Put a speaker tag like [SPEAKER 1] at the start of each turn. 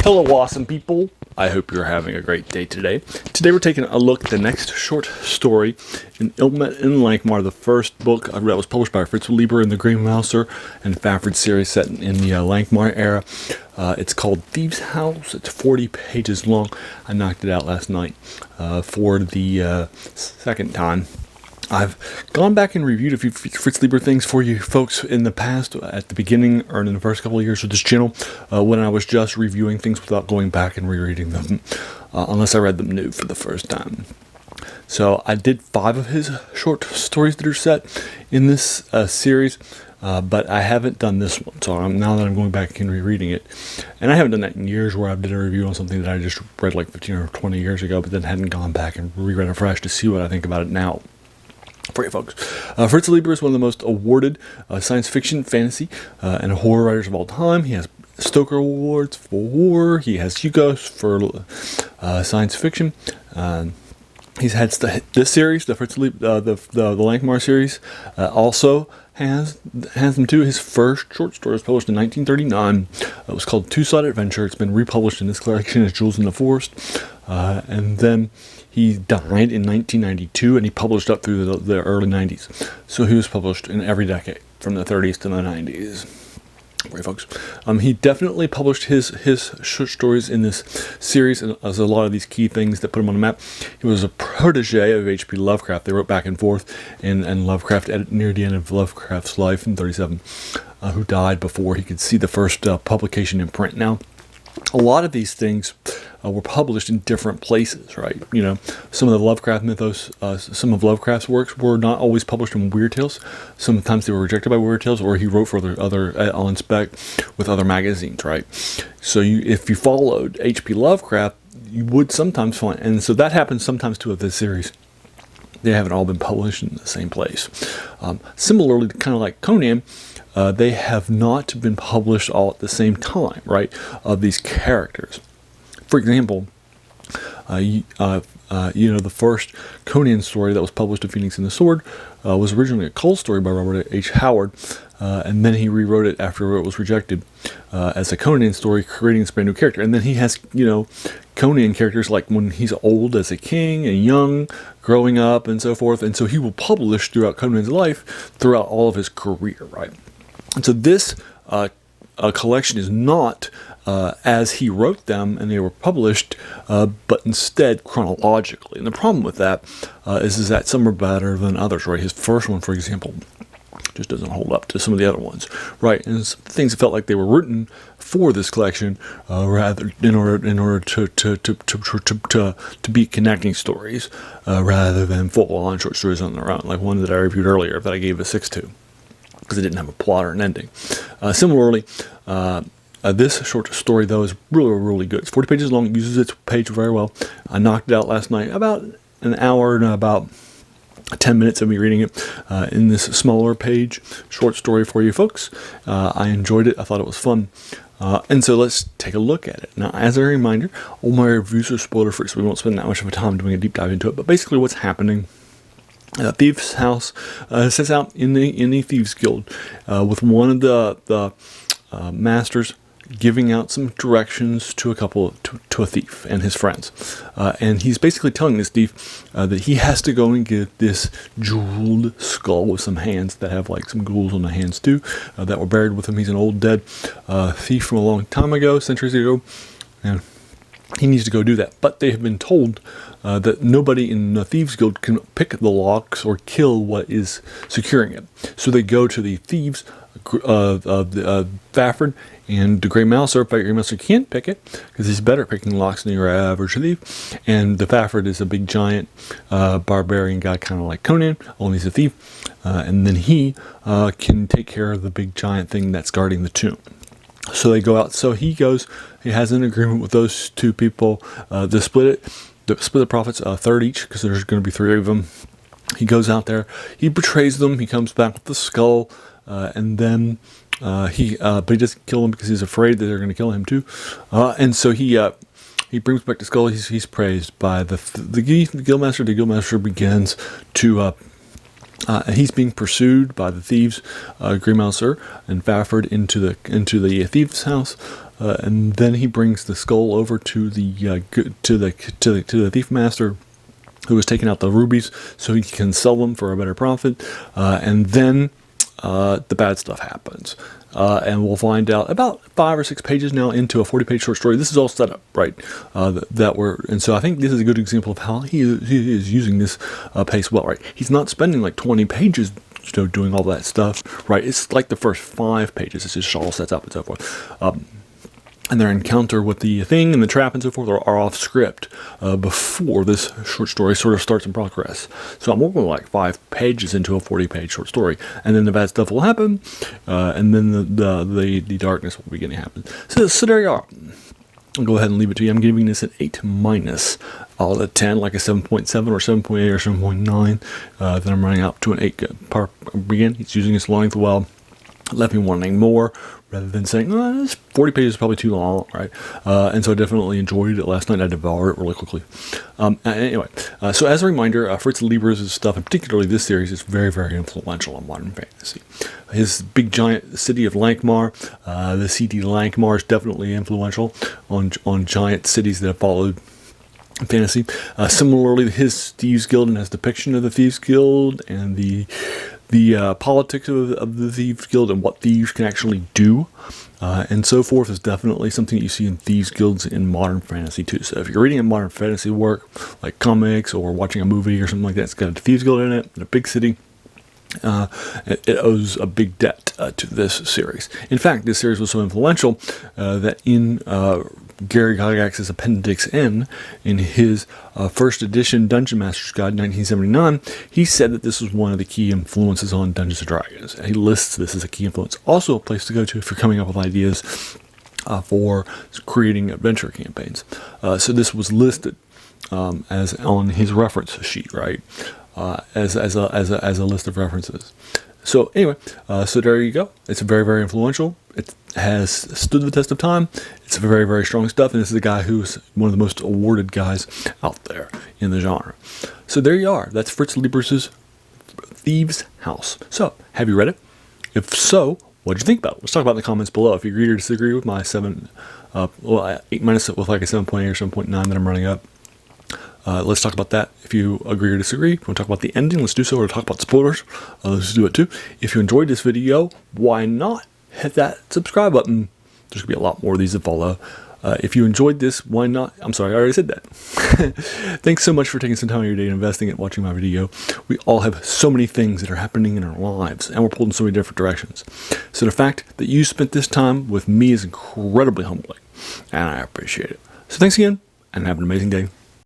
[SPEAKER 1] Hello, awesome people. I hope you're having a great day today. Today we're taking a look at the next short story in Ilmet in Lankhmar, the first book that was published by Fritz Leiber in the Gray Mouser and Fafhrd series set in the Lankhmar era. It's called Thieves House. It's 40 pages long. I knocked it out last night for the second time. I've gone back and reviewed a few Fritz Leiber things for you folks in the past, at the beginning or in the first couple of years of this channel, when I was just reviewing things without going back and rereading them, unless I read them new for the first time. So I did 5 of his short stories that are set in this series, but I haven't done this one. So now that I'm going back and rereading it, and I haven't done that in years, where I did a review on something that I just read like 15 or 20 years ago, but then hadn't gone back and reread it fresh to see what I think about it now. For you folks, Fritz Leiber is one of the most awarded science fiction, fantasy, and horror writers of all time. He has Stoker Awards for horror. He has Hugo's for science fiction. He's had this series, the Fritz Leiber, the Lankhmar series, also has them too. His first short story was published in 1939. It was called Two-Sided Adventure. It's been republished in this collection as Jewels in the Forest, and then he died in 1992, and he published up through the early 90s. So he was published in every decade, from the 30s to the 90s. Right, folks. He definitely published his short stories in this series, and as a lot of these key things that put him on the map. He was a protege of H.P. Lovecraft. They wrote back and forth, and Lovecraft, near the end of Lovecraft's life in 1937, who died before he could see the first publication in print. Now, a lot of these things were published in different places, right? You know, some of the Lovecraft mythos, some of Lovecraft's works were not always published in Weird Tales. Sometimes they were rejected by Weird Tales, or he wrote for other on spec with other magazines, right? So if you followed H.P. Lovecraft, you would sometimes find, and so that happens sometimes too with this series. They haven't all been published in the same place. Similarly, kind of like Conan, they have not been published all at the same time, right, of these characters. For example, the first Conan story that was published in Phoenix and the Sword was originally a Cole story by Robert H. Howard, and then he rewrote it after it was rejected as a Conan story, creating this brand new character. And then he has, Conan characters like when he's old as a king and young, growing up and so forth. And so he will publish throughout Conan's life, throughout all of his career, right? And so this collection is not as he wrote them and they were published, but instead chronologically. And the problem with that is that some are better than others, right? His first one, for example, just doesn't hold up to some of the other ones, right? And some things that felt like they were written for this collection, rather in order to be connecting stories, rather than full-on short stories on their own, like one that I reviewed earlier that I gave a 6 to, because it didn't have a plot or an ending. Similarly, this short story, though, is really, really good. It's 40 pages long. It uses its page very well. I knocked it out last night, about an hour and about 10 minutes of me reading it in this smaller page short story for you folks. I enjoyed it. I thought it was fun. And so let's take a look at it. Now, as a reminder, all my reviews are spoiler-free, so we won't spend that much of a time doing a deep dive into it. But basically what's happening, Thieves House sets out in the Thieves Guild with one of the masters giving out some directions to a thief and his friends, and he's basically telling this thief that he has to go and get this jeweled skull with some hands that have like some ghouls on the hands too, that were buried with him. He's an old dead thief from a long time ago, centuries ago, and he needs to go do that. But they have been told that nobody in the Thieves Guild can pick the locks or kill what is securing it. So they go to the thieves, Fafhrd and the Gray Mouser. But Gray Mouser can't pick it because he's better picking locks than your average thief. And the Fafhrd is a big giant barbarian guy, kind of like Conan, only he's a thief. And then he can take care of the big giant thing that's guarding the tomb. So they go out. So he has an agreement with those two people to split the profits, a third each, because there's going to be 3 of them. He goes out there, he betrays them, he comes back with the skull, and then but he doesn't kill them because he's afraid that they're going to kill him too. And so he brings back the skull. He's praised by the guildmaster. The guildmaster begins to He's being pursued by the thieves, Gray Mouser and Fafhrd, into the Thieves House, and then he brings the skull over to the thief master, who has taken out the rubies so he can sell them for a better profit, and then the bad stuff happens. And we'll find out about 5 or 6 pages now into a 40-page short story. This is all set up, right? And so I think this is a good example of how he is using this pace well, right? He's not spending like 20 pages, doing all that stuff, right? It's like the first 5 pages. It's just all set up and so forth. And their encounter with the thing and the trap and so forth are off script before this short story sort of starts in progress. So I'm working like 5 pages into a 40-page short story, and then the bad stuff will happen, and then the darkness will begin to happen. So there you are. I'll go ahead and leave it to you. I'm giving this an 8- out of 10, like a 7.7 or 7.8 or 7.9. Then I'm running up to an 8 again. He's using his length well. Left me wanting more, rather than saying, this 40 pages is probably too long, right? And so I definitely enjoyed it last night. I devoured it really quickly. Anyway, so as a reminder, Fritz Leiber's stuff, and particularly this series, is very, very influential on modern fantasy. His big giant city of Lankhmar, the CD Lankhmar, is definitely influential on giant cities that have followed fantasy. Similarly, his Thieves Guild and his depiction of the Thieves Guild and the politics of the Thieves Guild and what thieves can actually do and so forth is definitely something that you see in Thieves Guilds in modern fantasy too. So if you're reading a modern fantasy work like comics or watching a movie or something like that, it's got a Thieves Guild in it in a big city. It owes a big debt to this series. In fact, this series was so influential that in Gary Gygax's Appendix N, in his first edition Dungeon Master's Guide, 1979, he said that this was one of the key influences on Dungeons & Dragons. He lists this as a key influence. Also a place to go to if you're coming up with ideas for creating adventure campaigns. So this was listed as on his reference sheet, right? As a list of references. So anyway, so there you go. It's very, very influential. It has stood the test of time. It's very, very strong stuff, and this is a guy who's one of the most awarded guys out there in the genre. So there you are. That's Fritz Leiber's Thieves House. So, have you read it? If so, what did you think about it? Let's talk about it in the comments below. If you agree or disagree with my 8- with like a 7.8 or 7.9 that I'm running up. Let's talk about that. If you agree or disagree, if you want to talk about the ending, let's do so, or talk about spoilers, let's do it too. If you enjoyed this video, why not hit that subscribe button? There's going to be a lot more of these to follow. If you enjoyed this, why not? I'm sorry, I already said that. Thanks so much for taking some time of your day and investing in watching my video. We all have so many things that are happening in our lives, and we're pulled in so many different directions. So the fact that you spent this time with me is incredibly humbling, and I appreciate it. So thanks again, and have an amazing day.